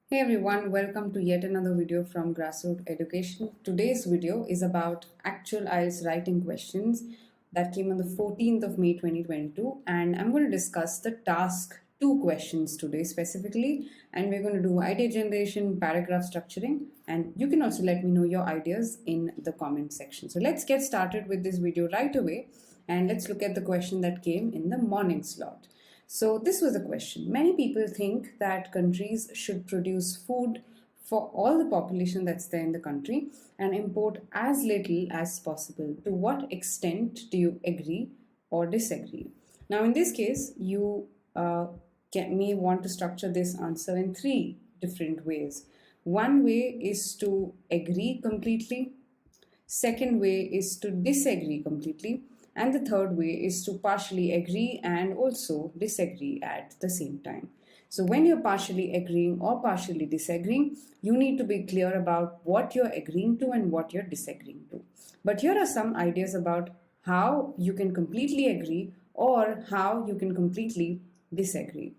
Hey everyone, welcome to yet another video from Grassroots Education. Today's video is about actual IELTS writing questions that came on the 14th of May 2022, and I'm going to discuss the task 2 questions today specifically, and we're going to do idea generation, paragraph structuring, and you can also let me know your ideas in the comment section. So let's get started with this video right away, and let's look at the question that came in the morning slot. So this was a question. Many people think that countries should produce food for all the population that's there in the country and import as little as possible. To what extent do you agree or disagree? Now, in this case, you may want to structure this answer in 3 different ways. One way is to agree completely. Second way is to disagree completely. And the third way is to partially agree and also disagree at the same time. So when you're partially agreeing or partially disagreeing, you need to be clear about what you're agreeing to and what you're disagreeing to. But here are some ideas about how you can completely agree or how you can completely disagree.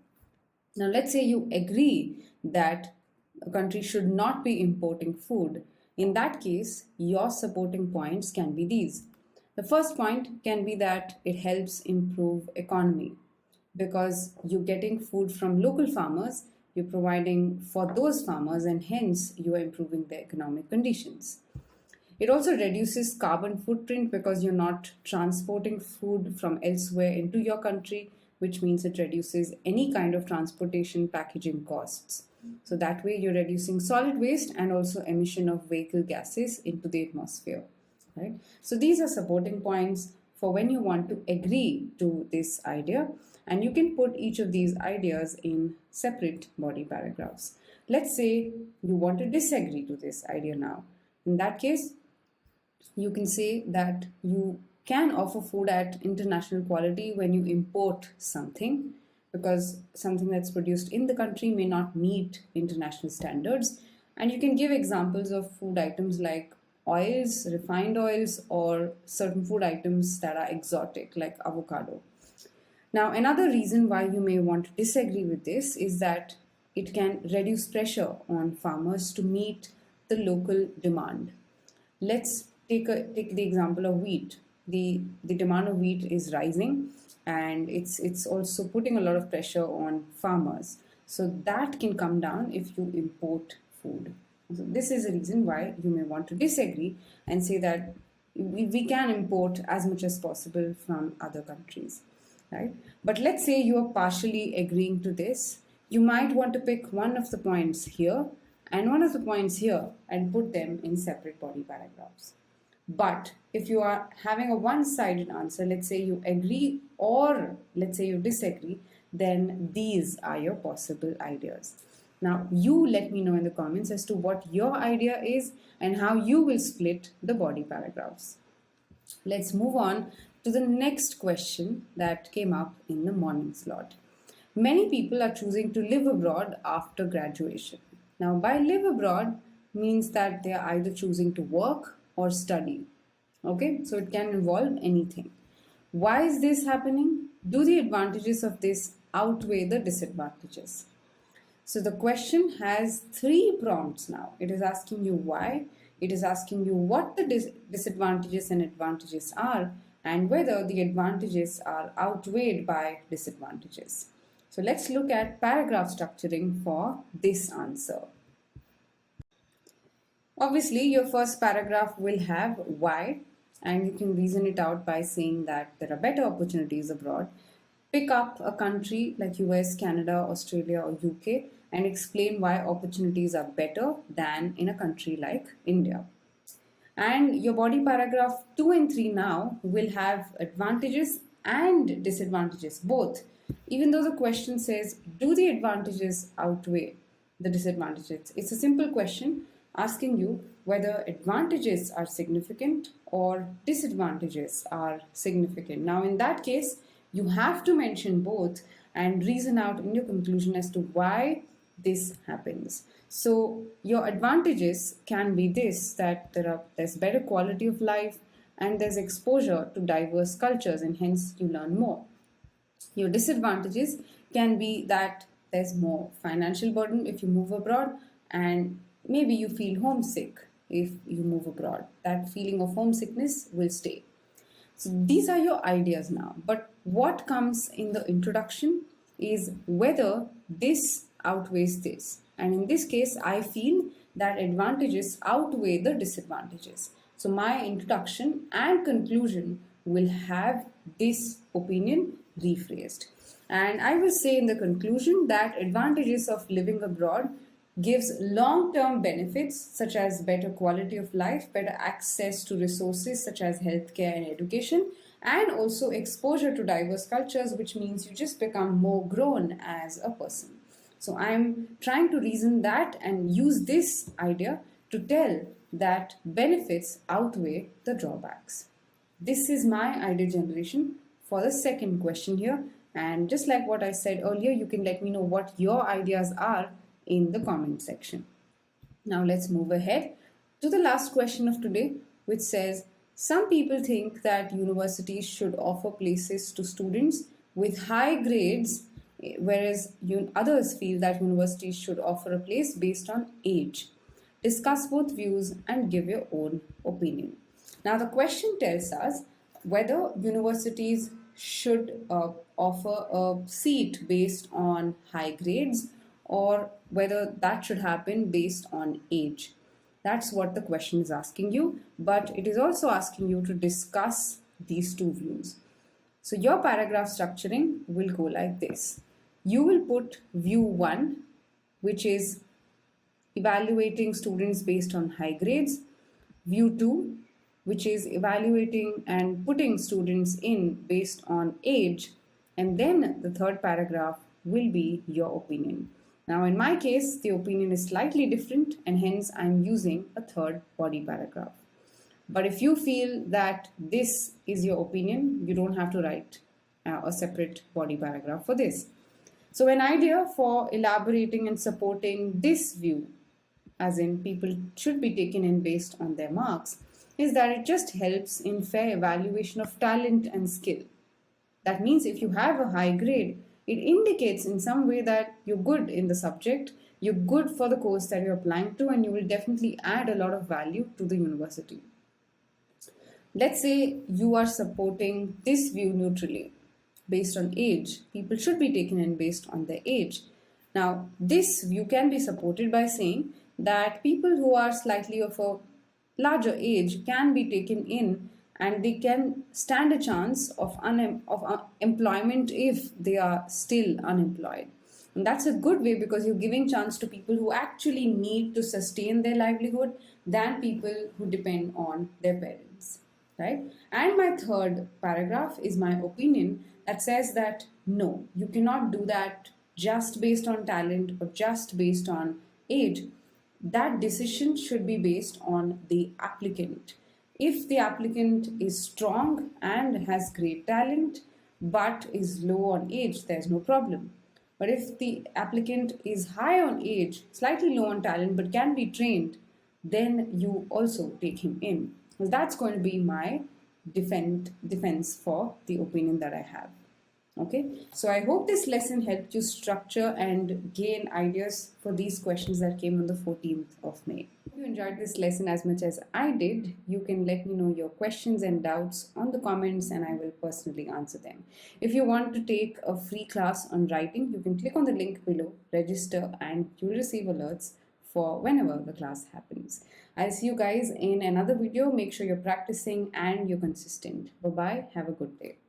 Now, let's say you agree that a country should not be importing food. In that case, your supporting points can be these. The first point can be that it helps improve economy because you're getting food from local farmers, you're providing for those farmers, and hence you are improving the economic conditions. It also reduces carbon footprint because you're not transporting food from elsewhere into your country, which means it reduces any kind of transportation packaging costs. So that way you're reducing solid waste and also emission of vehicle gases into the atmosphere. Right? So these are supporting points for when you want to agree to this idea, and you can put each of these ideas in separate body paragraphs. Let's say you want to disagree to this idea now. In that case, you can say that you can offer food at international quality when you import something, because something that's produced in the country may not meet international standards. And you can give examples of food items like oils, refined oils, or certain food items that are exotic like avocado. Now, another reason why you may want to disagree with this is that it can reduce pressure on farmers to meet the local demand. Let's take the example of wheat. The demand of wheat is rising, and it's also putting a lot of pressure on farmers. So that can come down if you import food. So this is a reason why you may want to disagree and say that we can import as much as possible from other countries, right? But let's say you are partially agreeing to this. You might want to pick one of the points here and one of the points here and put them in separate body paragraphs. But if you are having a one-sided answer, let's say you agree or let's say you disagree, then these are your possible ideas. Now, you let me know in the comments as to what your idea is and how you will split the body paragraphs. Let's move on to the next question that came up in the morning slot. Many people are choosing to live abroad after graduation. Now, by live abroad means that they are either choosing to work or study. Okay, so it can involve anything. Why is this happening? Do the advantages of this outweigh the disadvantages? So the question has 3 prompts now. It is asking you why, it is asking you what the disadvantages and advantages are, and whether the advantages are outweighed by disadvantages. So let's look at paragraph structuring for this answer. Obviously, your first paragraph will have why, and you can reason it out by saying that there are better opportunities abroad. Pick up a country like US, Canada, Australia, or UK and explain why opportunities are better than in a country like India. And your body paragraph 2 and 3 now will have advantages and disadvantages both. Even though the question says, do the advantages outweigh the disadvantages? It's a simple question asking you whether advantages are significant or disadvantages are significant. Now, in that case, you have to mention both and reason out in your conclusion as to why this happens. So your advantages can be this, that there's better quality of life and there's exposure to diverse cultures and hence you learn more. Your disadvantages can be that there's more financial burden if you move abroad, and maybe you feel homesick if you move abroad. That feeling of homesickness will stay. So these are your ideas now. But what comes in the introduction is whether this outweighs this. And in this case, I feel that advantages outweigh the disadvantages. So my introduction and conclusion will have this opinion rephrased. And I will say in the conclusion that advantages of living abroad gives long-term benefits such as better quality of life, better access to resources such as healthcare and education, and also exposure to diverse cultures, which means you just become more grown as a person. So I'm trying to reason that and use this idea to tell that benefits outweigh the drawbacks. This is my idea generation for the second question here. And just like what I said earlier, you can let me know what your ideas are in the comment section. Now let's move ahead to the last question of today, which says, some people think that universities should offer places to students with high grades, whereas others feel that universities should offer a place based on age. Discuss both views and give your own opinion. Now, the question tells us whether universities should offer a seat based on high grades or whether that should happen based on age. That's what the question is asking you, but it is also asking you to discuss these two views. So your paragraph structuring will go like this. You will put view 1, which is evaluating students based on high grades, view 2, which is evaluating and putting students in based on age, and then the third paragraph will be your opinion. Now, in my case, the opinion is slightly different, and hence I'm using a third body paragraph. But if you feel that this is your opinion, you don't have to write a separate body paragraph for this. So an idea for elaborating and supporting this view, as in people should be taken in based on their marks, is that it just helps in fair evaluation of talent and skill. That means if you have a high grade, it indicates in some way that you're good in the subject, you're good for the course that you're applying to, and you will definitely add a lot of value to the university. Let's say you are supporting this view neutrally based on age. People should be taken in based on their age. Now, this view can be supported by saying that people who are slightly of a larger age can be taken in and they can stand a chance of employment if they are still unemployed. And that's a good way because you're giving chance to people who actually need to sustain their livelihood than people who depend on their parents, right? And my third paragraph is my opinion that says that no, you cannot do that just based on talent or just based on age. That decision should be based on the applicant. If the applicant is strong and has great talent but is low on age, there's no problem. But if the applicant is high on age, slightly low on talent but can be trained, then you also take him in. Well, that's going to be my defense for the opinion that I have. Okay, so I hope this lesson helped you structure and gain ideas for these questions that came on the 14th of May. If you enjoyed this lesson as much as I did, you can let me know your questions and doubts on the comments and I will personally answer them. If you want to take a free class on writing, you can click on the link below, register, and you'll receive alerts for whenever the class happens. I'll see you guys in another video. Make sure you're practicing and you're consistent. Bye-bye. Have a good day.